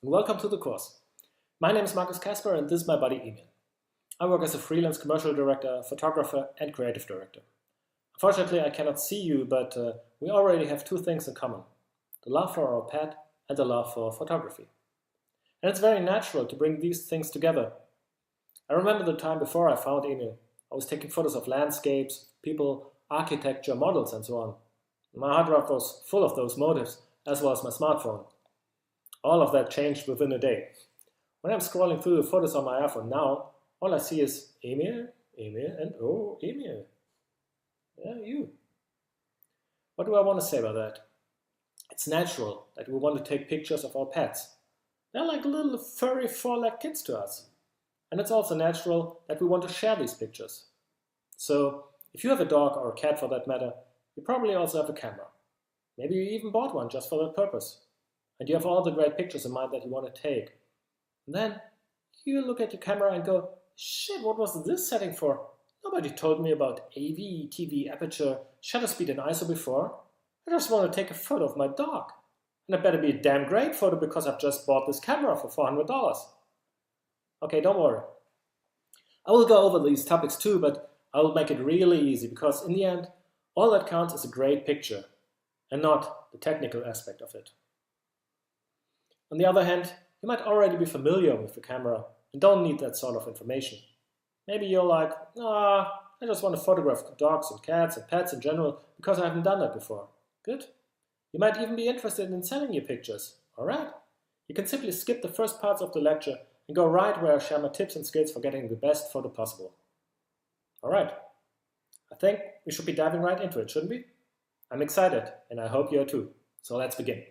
and welcome to the course. My name is Marcus Kasper and this is my buddy Emil. I work as a freelance commercial director, photographer and creative director. Unfortunately, I cannot see you, but we already have two things in common: the love for our pet and the love for photography. And it's very natural to bring these things together. I remember the time before I found Emil. I was taking photos of landscapes, people, architecture, models and so on. My hard drive was full of those motives, as well as my smartphone. All of that changed within a day. When I'm scrolling through the photos on my iPhone now, all I see is Emil, Emil, and oh, Emil. Yeah, you. What do I want to say about that? It's natural that we want to take pictures of our pets. They're like little furry four-legged kids to us. And it's also natural that we want to share these pictures. So, if you have a dog or a cat for that matter, you probably also have a camera. Maybe you even bought one just for that purpose. And you have all the great pictures in mind that you want to take. And then you look at your camera and go, shit, what was this setting for? Nobody told me about AV, TV, aperture, shutter speed and ISO before. I just want to take a photo of my dog. And it better be a damn great photo because I've just bought this camera for $400. Okay, don't worry. I will go over these topics too, but I will make it really easy because in the end, all that counts is a great picture and not the technical aspect of it. On the other hand, you might already be familiar with the camera and don't need that sort of information. Maybe you're like, I just want to photograph dogs and cats and pets in general because I haven't done that before. Good. You might even be interested in selling your pictures. Alright. You can simply skip the first parts of the lecture and go right where I share my tips and skills for getting the best photo possible. Alright. I think we should be diving right into it, shouldn't we? I'm excited and I hope you are too. So let's begin.